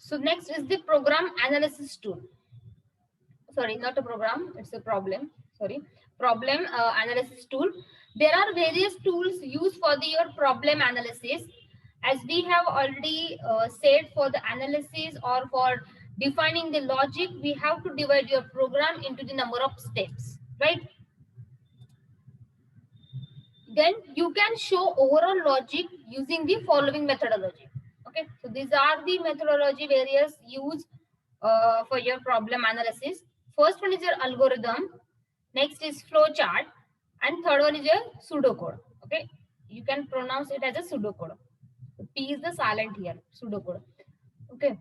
So next is the program analysis tool. Sorry, not a program, it's a problem. Sorry, problem analysis tool. There are various tools used for your problem analysis. As we have already said, for the analysis or for defining the logic, we have to divide your program into the number of steps, right? Then you can show overall logic using the following methodology. Okay, so these are the methodology various used for your problem analysis. First one is your algorithm, next is flowchart, and third one is your pseudocode. Okay, you can pronounce it as a pseudocode. P is the silent here, pseudocode. Okay,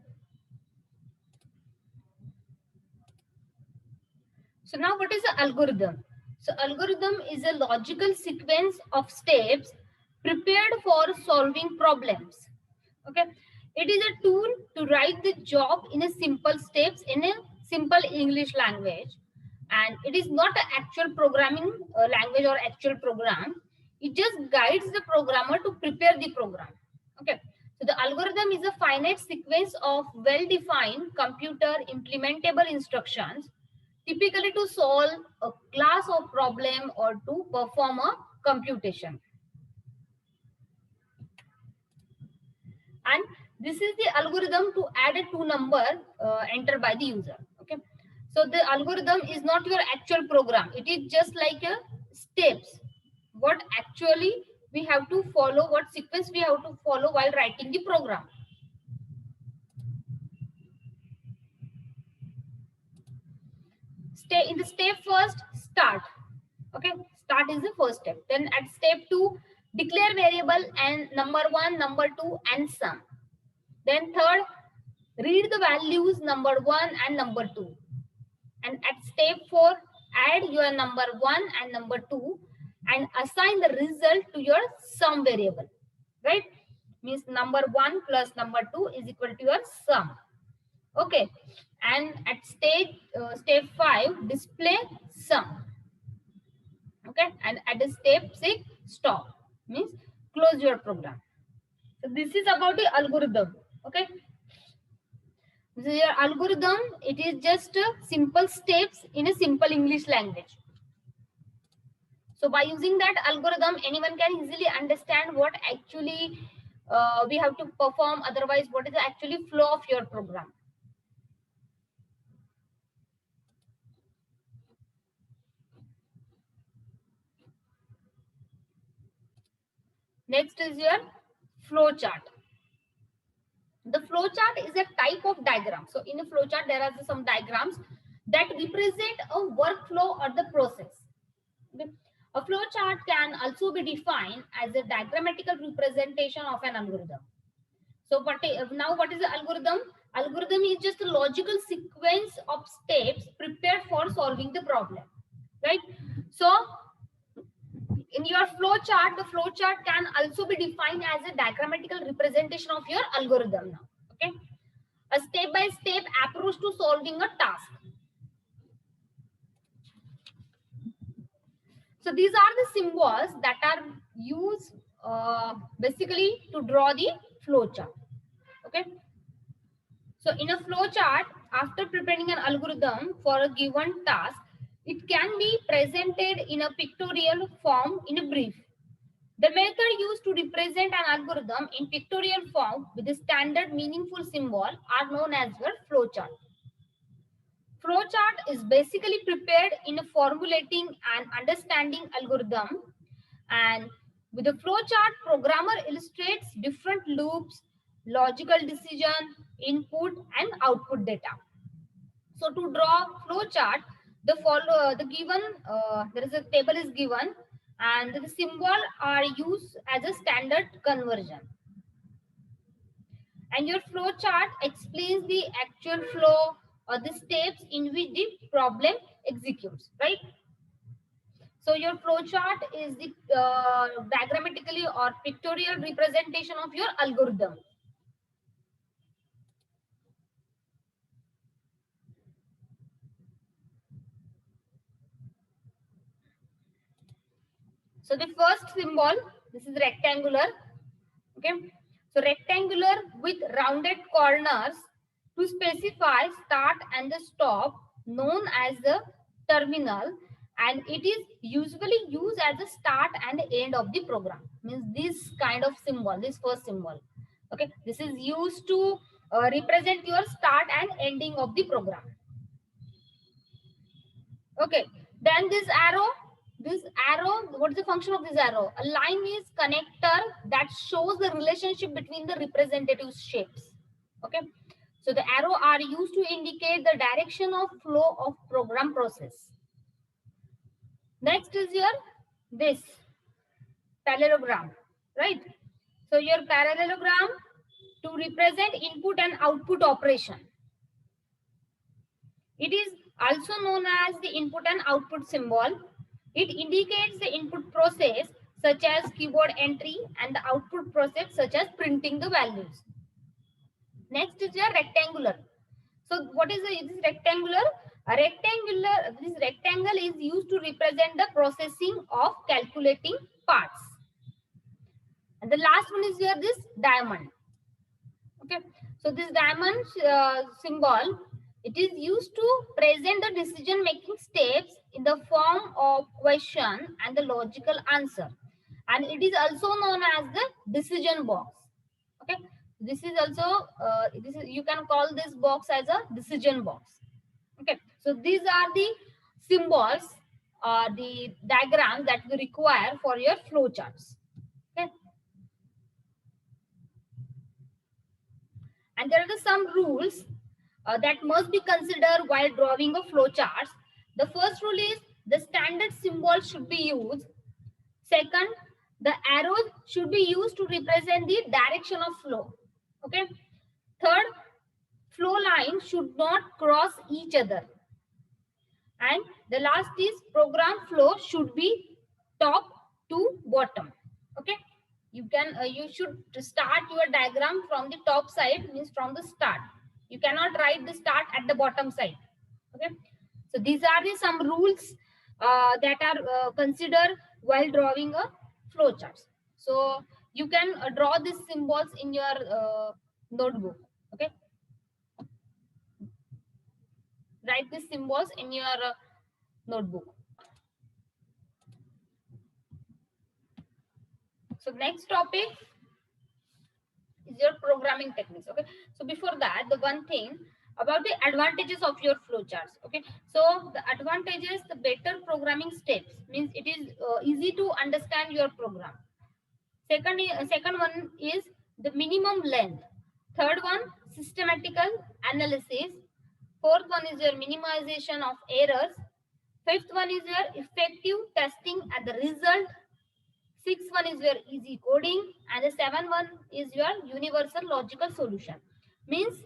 so now what is the algorithm? So algorithm is a logical sequence of steps prepared for solving problems. Okay, it is a tool to write the job in a simple steps in a simple English language, and it is not an actual programming language or actual program. It just guides the programmer to prepare the program. Okay, so the algorithm is a finite sequence of well-defined computer implementable instructions, typically to solve a class of problem or to perform a computation. And this is the algorithm to add a two number entered by the user. Okay, so the algorithm is not your actual program, it is just like a steps what actually we have to follow, what sequence we have to follow while writing the program. Stay in the step first, start. Okay, start is the first step. Then at step 2, declare variable and number 1, number 2 and sum. Then third, read the values number 1 and number 2. And at step 4, add your number 1 and number 2 and assign the result to your sum variable. Right? Means number 1 plus number 2 is equal to your sum. Okay. And at step 5, display sum. Okay. And at the step 6, stop. Means close your program. So this is about the algorithm. Okay. This is your algorithm. It is just simple steps in a simple English language. So by using that algorithm, anyone can easily understand what actually we have to perform. Otherwise, what is the actually flow of your program. Next is your flow chart. The flow chart is a type of diagram. So in a flow chart, there are some diagrams that represent a workflow or the process. Okay. A flow chart can also be defined as a diagrammatical representation of an algorithm. So now what is the algorithm? Algorithm is just a logical sequence of steps prepared for solving the problem, right? So in your flow chart, the flow chart can also be defined as a diagrammatical representation of your algorithm now. Okay, a step-by-step approach to solving a task. So these are the symbols that are used basically to draw the flow chart. Okay, so in a flow chart, after preparing an algorithm for a given task, it can be presented in a pictorial form in a brief. The method used to represent an algorithm in pictorial form with a standard meaningful symbol are known as your flowchart. Flowchart is basically prepared in formulating and understanding algorithm, and with the flowchart, programmer illustrates different loops, logical decision, input and output data. So to draw flowchart, the given there is a table is given, and the symbol are used as a standard conversion. And your flow chart explains the actual flow or the steps in which the problem executes, right? So your flow chart is the diagrammatically or pictorial representation of your algorithm. So the first symbol, this is rectangular. Okay, so rectangular with rounded corners to specify start and the stop known as the terminal, and it is usually used as the start and end of the program. Means this kind of symbol, this first symbol, okay, this is used to represent your start and ending of the program. Okay, then this arrow, what is the function of this arrow? A line is connector that shows the relationship between the representative shapes. Okay, so the arrow are used to indicate the direction of flow of program process. Next is your this parallelogram, right? So your parallelogram to represent input and output operation. It is also known as the input and output symbol. It indicates the input process such as keyboard entry and the output process such as printing the values. Next is your rectangular. So what is this rectangular? This rectangle is used to represent the processing of calculating parts. And the last one is here this diamond. Okay, so this diamond symbol, it is used to present the decision making steps in the form of question and the logical answer, and it is also known as the decision box. Okay, this is also you can call this box as a decision box. Okay, so these are the symbols or the diagrams that we require for your flow charts. Okay, and there are some rules that must be considered while drawing a flow chart. The first rule is the standard symbol should be used. Second, the arrows should be used to represent the direction of flow. Okay. Third, flow lines should not cross each other. And the last is program flow should be top to bottom. Okay. You should start your diagram from the top side, means from the start. You cannot write the start at the bottom side. Okay, so these are the some rules that are considered while drawing a flow chart. So you can draw these symbols in your notebook. Okay, write these symbols in your notebook. So next topic is your programming techniques. Okay, so before that, the one thing about the advantages of your flowcharts. Okay, so the advantages, the better programming steps, means it is easy to understand your program. Second one is the minimum length. Third one, systematical analysis. Fourth one is your minimization of errors. Fifth one is your effective testing at the result. Sixth one is your easy coding, and the seventh one is your universal logical solution. Means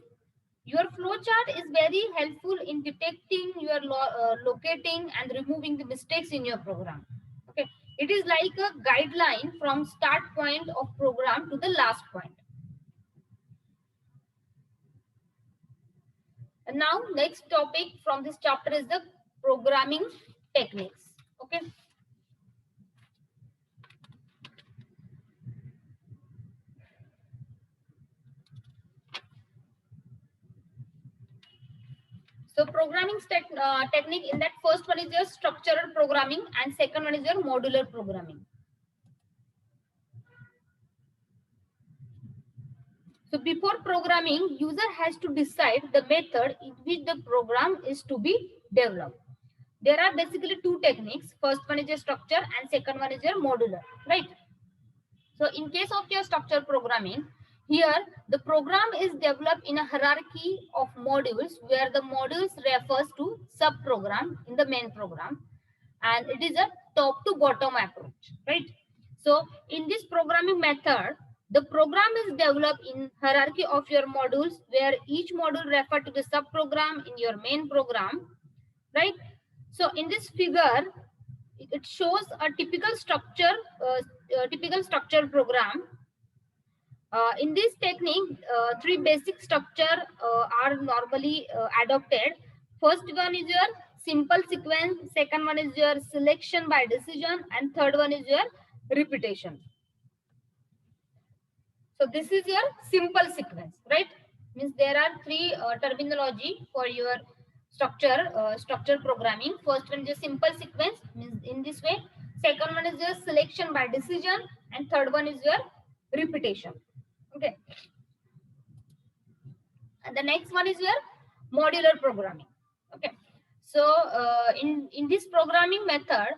your flowchart is very helpful in detecting your locating and removing the mistakes in your program. Okay, it is like a guideline from start point of program to the last point. And now next topic from this chapter is the programming techniques. Okay. So programming technique, in that first one is your structural programming and second one is your modular programming. So before programming, user has to decide the method in which the program is to be developed. There are basically two techniques. First one is your structure and second one is your modular, right? So in case of your structure programming, here the program is developed in a hierarchy of modules where the modules refers to sub-program in the main program, and it is a top to bottom approach, right? So in this programming method, the program is developed in hierarchy of your modules where each module refers to the sub-program in your main program, right? So in this figure, it shows a typical structure program. In this technique, three basic structure are normally adopted. First one is your simple sequence, second one is your selection by decision, and third one is your repetition. So this is your simple sequence, right? Means there are three terminology for your structure programming. First one is simple sequence, means in this way. Second one is your selection by decision, and third one is your repetition. Okay, and the next one is your modular programming. Okay, so in this programming method,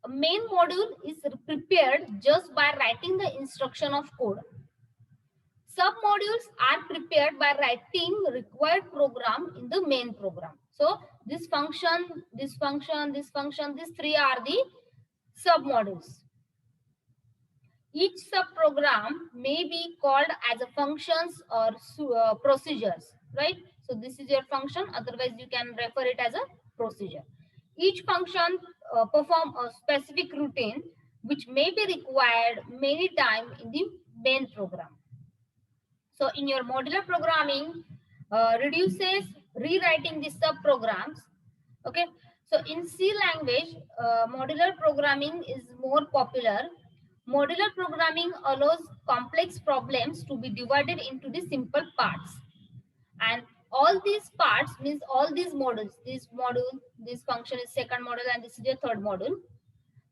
a main module is prepared just by writing the instruction of code. Sub-modules are prepared by writing required program in the main program. So this function, this function, this function, these three are the sub-modules. Each sub-program may be called as a functions or procedures, right? So this is your function, otherwise you can refer it as a procedure. Each function perform a specific routine which may be required many times in the main program. So in your modular programming, reduces rewriting the sub-programs. Okay, so in C language, modular programming is more popular. Modular programming allows complex problems to be divided into the simple parts. And all these parts means all these modules, this module, this function is second module, and this is your third module.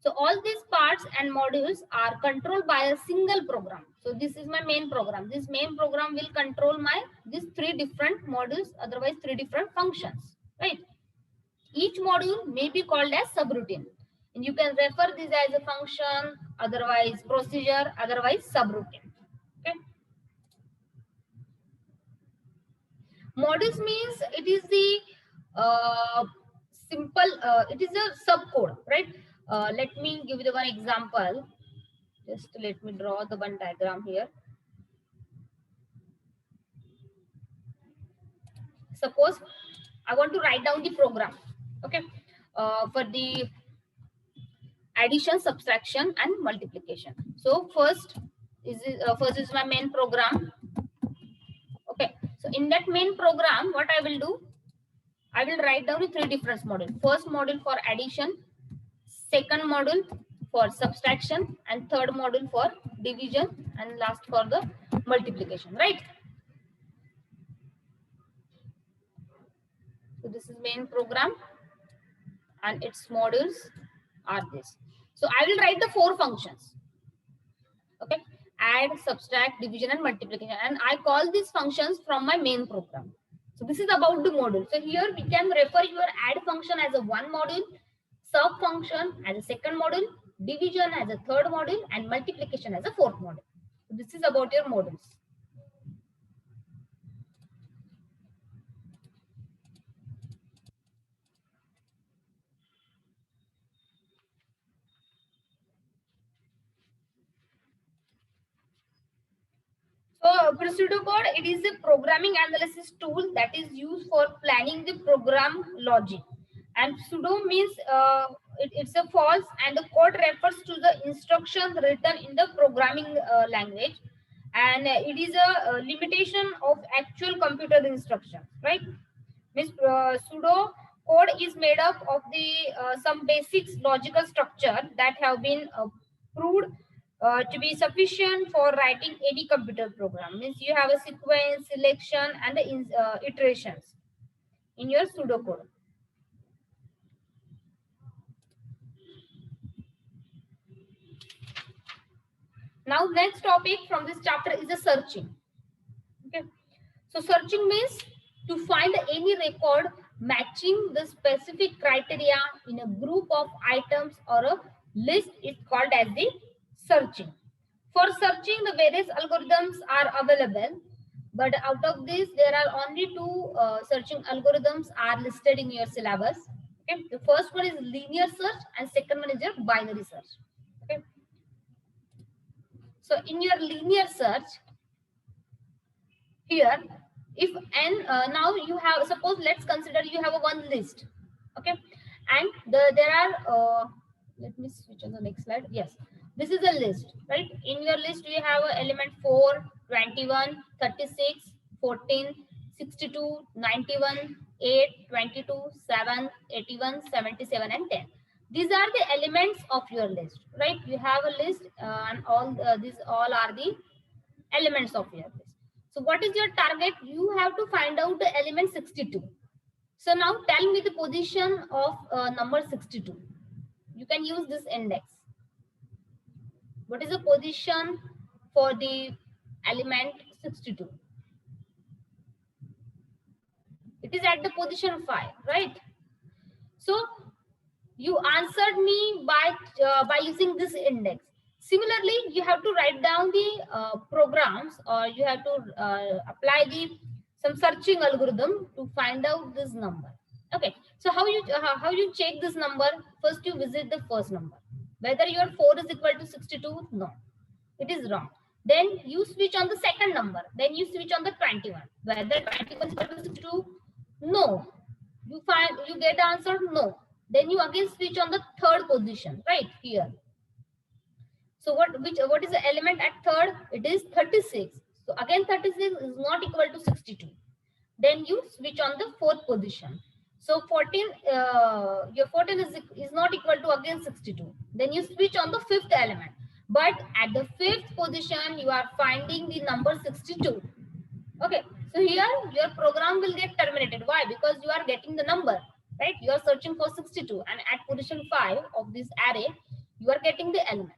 So all these parts and modules are controlled by a single program. So this is my main program. This main program will control my these three different modules, otherwise three different functions, right? Each module may be called as subroutine. And you can refer this as a function, otherwise procedure, otherwise subroutine. Okay. Modules means it is the simple, it is a subcode, right? Let me give you the one example. Just let me draw the one diagram here. Suppose I want to write down the program, okay, for the addition, subtraction, and multiplication. So first is my main program. Okay, so in that main program, what I will do, I will write down the three different modules. First module for addition, second module for subtraction, and third module for division, and last for the multiplication, right? So this is main program and its modules are this. So I will write the four functions. Okay, add, subtract, division, and multiplication, and I call these functions from my main program. So this is about the module. So here we can refer your add function as a one module, sub function as a second module, division as a third module, and multiplication as a fourth module. So this is about your modules. So pseudocode, it is a programming analysis tool that is used for planning the program logic. And pseudo means it's a false, and the code refers to the instructions written in the programming language. And it is a limitation of actual computer instructions, right? Means pseudo code is made up of the some basics logical structure that have been proved to be sufficient for writing any computer program. Means you have a sequence, selection, and the iterations in your pseudocode. Now next topic from this chapter is the searching. Okay, so searching means to find any record matching the specific criteria in a group of items or a list is called as the searching. For searching, the various algorithms are available, but out of these, there are only two searching algorithms are listed in your syllabus. Okay, the first one is linear search, and second one is your binary search. Okay, so in your linear search, here, if and now you have, suppose let's consider you have a one list. Okay, and there are let me switch on the next slide. Yes, this is a list, right? In your list you have element 4, 21, 36, 14, 62, 91, 8, 22, 7, 81, 77, and 10. These are the elements of your list, right? You have a list and all these all are the elements of your list. So what is your target? You have to find out the element 62. So now tell me the position of number 62. You can use this index. What is the position for the element 62? It is at the position 5, right? So you answered me by using this index. Similarly, you have to write down the programs, or you have to apply the some searching algorithm to find out this number. Okay, so how you check this number? First, you visit the first number. Whether your 4 is equal to 62, no, it is wrong. Then you switch on the second number. Then you switch on the 21. Whether 21 is equal to 62, no. You get the answer, no. Then you again switch on the third position, right here. So what is the element at third? It is 36. So again 36 is not equal to 62. Then you switch on the fourth position. So 14, your 14 is not equal to again 62. Then you switch on the fifth element. But at the fifth position, you are finding the number 62. Okay, so here your program will get terminated. Why? Because you are getting the number, right? You are searching for 62, and at position 5 of this array, you are getting the element.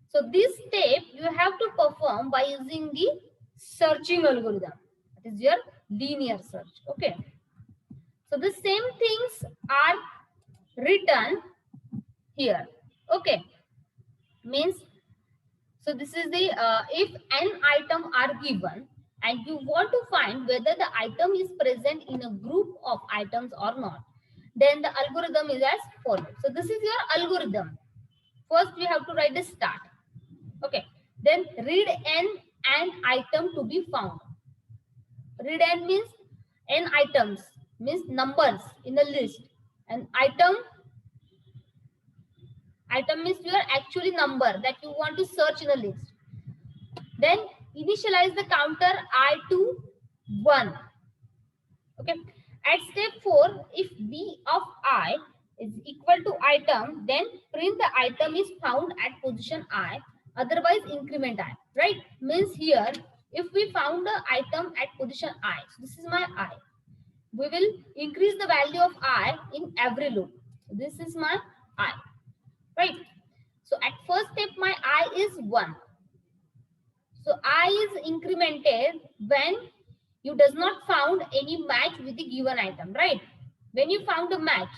So this step you have to perform by using the searching algorithm. That is your linear search. Okay. So the same things are written here. Okay. Means, so this is the if n item are given and you want to find whether the item is present in a group of items or not, then the algorithm is as follows. So this is your algorithm. First, we have to write the start. Okay. Then read n and item to be found. Read n means n items, means numbers in the list. And item means your actually number that you want to search in a list. Then initialize the counter I to 1. Okay. At step 4, if b of I is equal to item, then print the item is found at position I, otherwise increment I, right? Means here, if we found the item at position I, so this is my I, we will increase the value of I in every loop. So this is my I, right? So at first step, my I is 1. So I is incremented when you does not found any match with the given item, right? When you found a match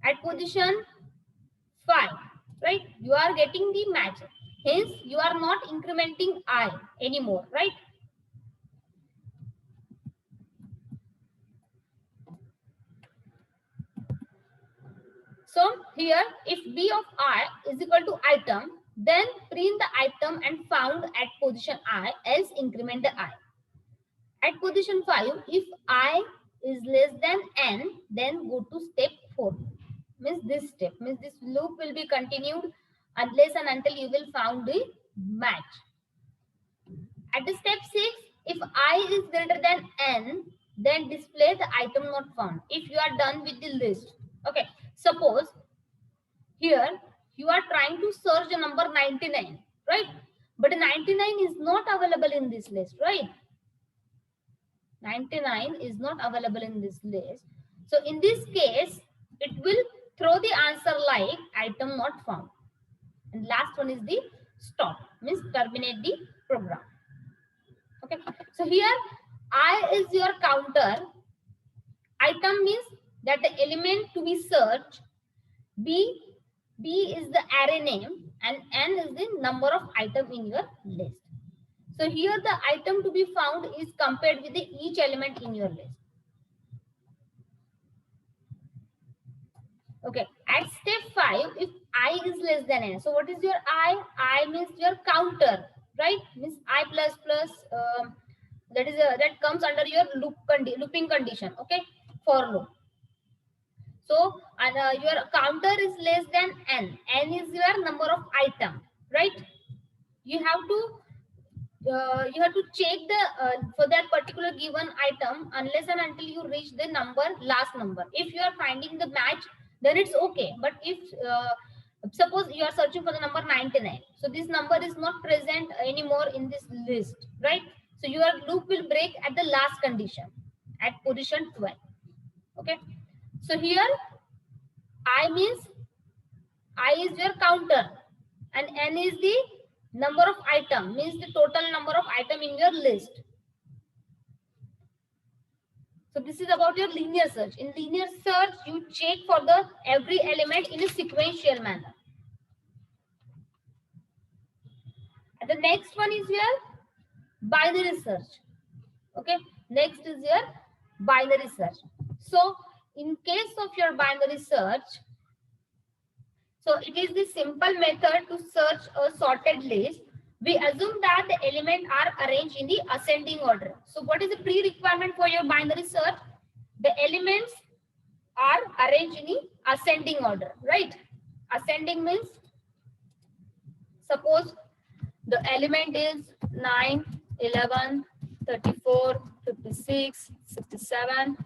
at position 5, right? You are getting the match. Hence, you are not incrementing I anymore, right? So here, if b of I is equal to item, then print the item and found at position I, else increment the I. At position 5, if I is less than n, then go to step 4. Means this step, means this loop will be continued unless and until you will found the match. At the step 6, if I is greater than n, then display the item not found. If you are done with the list. Okay, suppose here you are trying to search the number 99, right? But 99 is not available in this list, right? 99 is not available in this list. So in this case, it will throw the answer like item not found. And last one is the stop, means terminate the program. Okay. So here I is your counter. Item means that the element to be searched. B is the array name, and n is the number of item in your list. So here the item to be found is compared with each element in your list. Okay. At step 5, if I is less than n, so what is your I? I means your counter, right? Means I plus plus. That comes under your looping condition. Okay, for loop. So and your counter is less than n. N is your number of item, right? You have to check the for that particular given item unless and until you reach the last number. If you are finding the match, then it's okay. But if suppose you are searching for the number 99, so this number is not present anymore in this list, right? So So your loop will break at the last condition, at position 12. Okay. So here I means I is your counter and n is the number of item, means the total number of item in your list. So this is about your linear search. In linear search, you check for the every element in a sequential manner. And the next one is your binary search. Okay, next is your binary search. So in case of your binary search, so it is the simple method to search a sorted list. We assume that the elements are arranged in the ascending order. So what is the pre-requirement for your binary search? The elements are arranged in the ascending order, right? Ascending means, suppose the element is 9, 11, 34, 56, 67.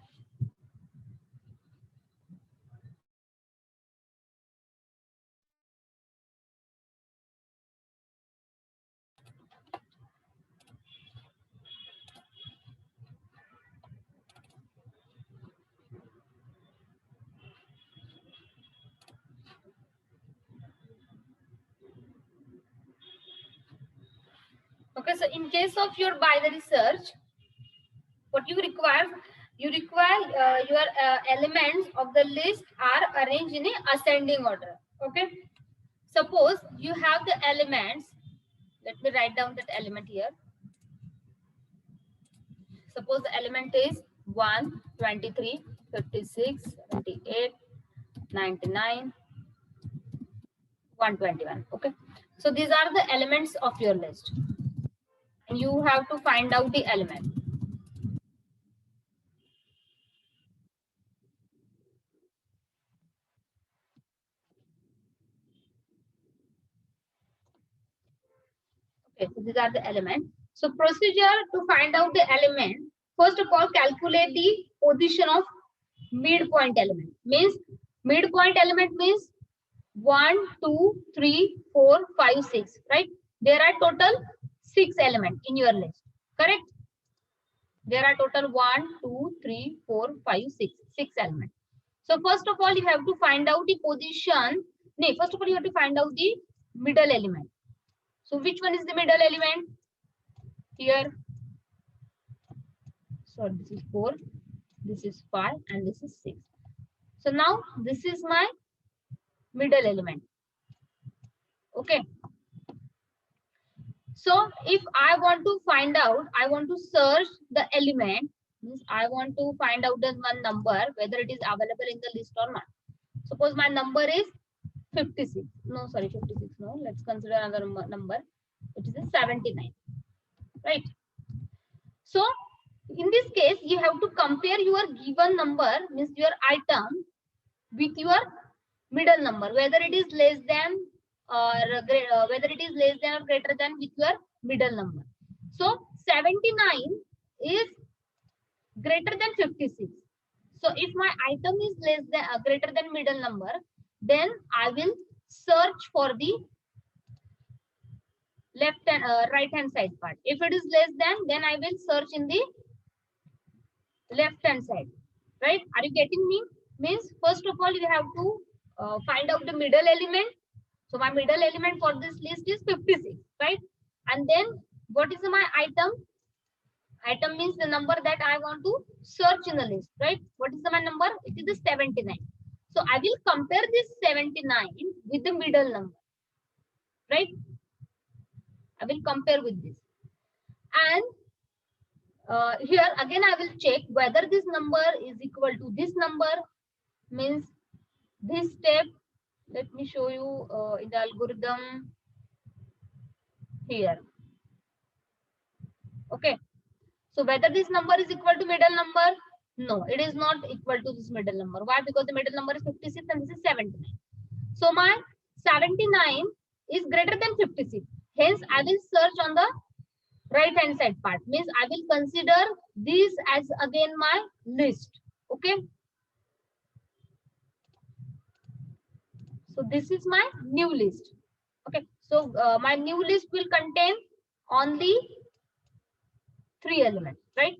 Okay, so in case of your binary search, what you require your elements of the list are arranged in a ascending order. Okay, suppose you have the elements. Let me write down that element here. Suppose the element is 1, 23, 56, 78, 99, 121. Okay, so these are the elements of your list and you have to find out the element. Okay, so these are the elements. So procedure to find out the element, first of all calculate the position of midpoint element. Means midpoint element means 1, 2, 3, 4, 5, 6, right? There are total 6 elements in your list, correct? There are total 1, 2, 3, 4, 5, 6, 6 elements. So first of all, you have to find out the position. No, first of all, you have to find out the middle element. So which one is the middle element? Here. So this is 4, this is 5, and this is 6. So now this is my middle element. Okay. So if I want to find out, I want to search the element, means I want to find out the one number, whether it is available in the list or not. Suppose my number is 56. No, sorry, 56. No, let's consider another number, which is 79. Right. So in this case, you have to compare your given number, means your item, with your middle number, whether it is less than or whether it is less than or greater than with your middle number. So 79 is greater than 56. So if my item is less than greater than middle number, then I will search for the left and right hand side part. If it is less than, then I will search in the left hand side. Right? Are you getting me? Means first of all you have to find out the middle element. So my middle element for this list is 56, right? And then what is my item? Item means the number that I want to search in the list, right? What is my number? It is the 79. So I will compare this 79 with the middle number, right? I will compare with this. And here again I will check whether this number is equal to this number, means this step. Let me show you in the algorithm here. Okay. So whether this number is equal to middle number? No, it is not equal to this middle number. Why? Because the middle number is 56 and this is 79. So my 79 is greater than 56. Hence, I will search on the right hand side part. Means I will consider this as again my list. Okay. So this is my new list. Okay. So my new list will contain only three elements, right?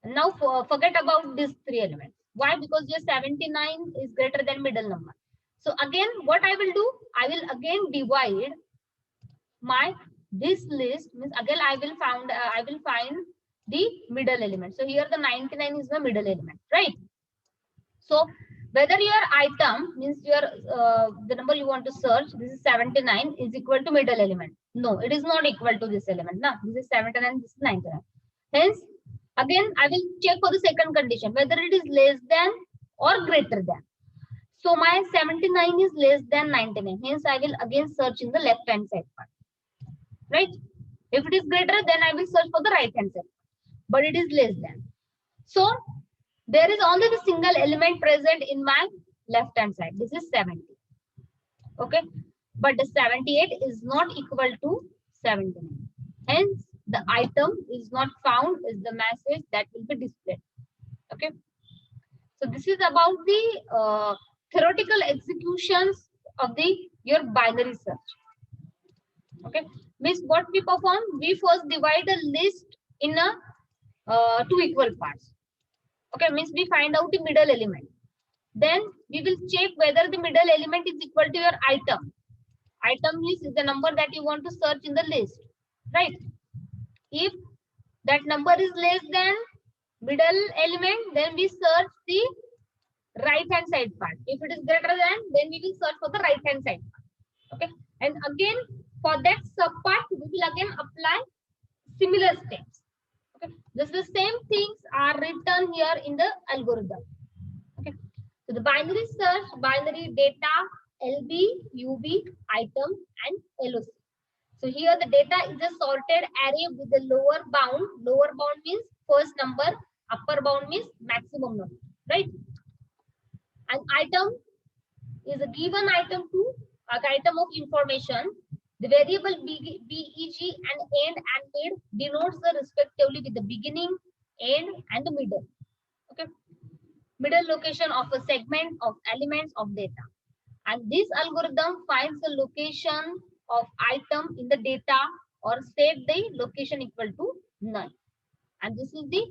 Now forget about these three elements. Why? Because your 79 is greater than middle number. So again, what I will do, I will again divide my this list, means again I will find the middle element. So here the 99 is the middle element, right? So whether your item means your the number you want to search, this is 79 is equal to middle element. No, it is not equal to this element. No, this is 79, this is 99. Hence, again I will check for the second condition whether it is less than or greater than. So my 79 is less than 99. Hence, I will again search in the left hand side part. Right? If it is greater, then I will search for the right hand side. But it is less than. So there is only the single element present in my left hand side. This is 70. Okay. But the 78 is not equal to 79. Hence, the item is not found is the message that will be displayed. Okay. So this is about the theoretical executions of your binary search. Okay. Means what we perform, we first divide the list in two equal parts. Okay, means we find out the middle element. Then we will check whether the middle element is equal to your item. Item is the number that you want to search in the list, right? If that number is less than middle element, then we search the right hand side part. If it is greater than, then we will search for the right hand side part. Okay, and again for that sub part, we will again apply similar steps. Okay, the same things are written here in the algorithm. Okay, so the binary search, binary data, LB, UB, item, and LOC. So here the data is a sorted array with the lower bound. Lower bound means first number, upper bound means maximum number, right? An item is a given item to an item of information. The variable BEG and end and mid denotes the respectively with the beginning, end, and the middle. Okay, middle location of a segment of elements of data. And this algorithm finds the location of item in the data or set the location equal to null. And this is the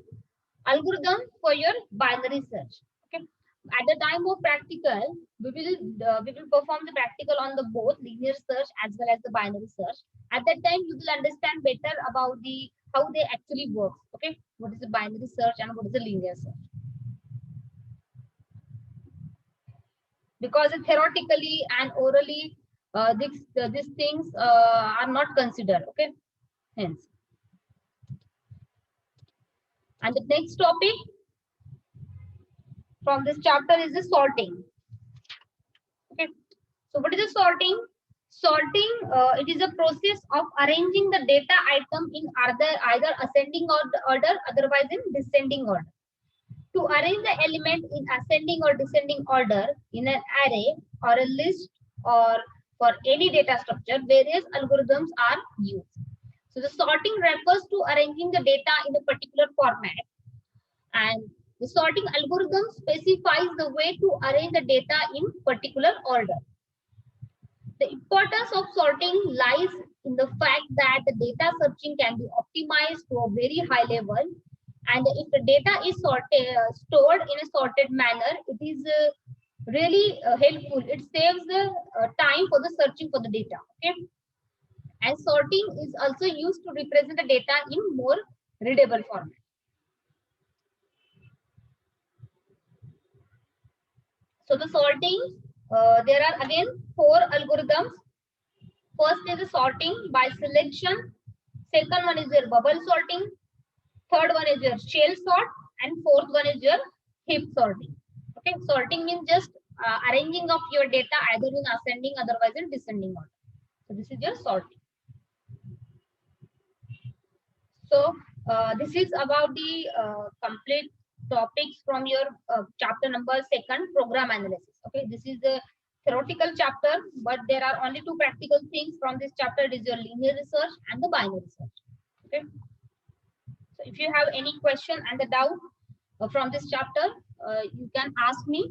algorithm for your binary search. Okay. At the time of practical, we will perform the practical on the both linear search as well as the binary search. At that time, you will understand better about the how they actually work. Okay, what is the binary search and what is the linear search? Because theoretically and orally, these things are not considered. Okay, hence. And the next topic from this chapter is the sorting. Okay, so what is the sorting? Sorting, it is a process of arranging the data item in either ascending order, otherwise in descending order. To arrange the element in ascending or descending order in an array or a list or for any data structure, various algorithms are used. So the sorting refers to arranging the data in a particular format, and the sorting algorithm specifies the way to arrange the data in particular order. The importance of sorting lies in the fact that the data searching can be optimized to a very high level, and if the data is stored in a sorted manner, it is really helpful. It saves the time for the searching for the data. Okay, and sorting is also used to represent the data in more readable format. So the sorting, there are again 4 algorithms. First is the sorting by selection. Second one is your bubble sorting. Third one is your shell sort, and fourth one is your heap sorting. Okay, sorting means just arranging of your data either in ascending, otherwise in descending order. So this is your sorting. So this is about the complete topics from your chapter number 2, program analysis. Okay, this is the theoretical chapter, but there are only 2 practical things from this chapter. It is your linear research and the binary research. Okay, so if you have any question and the doubt from this chapter, you can ask me.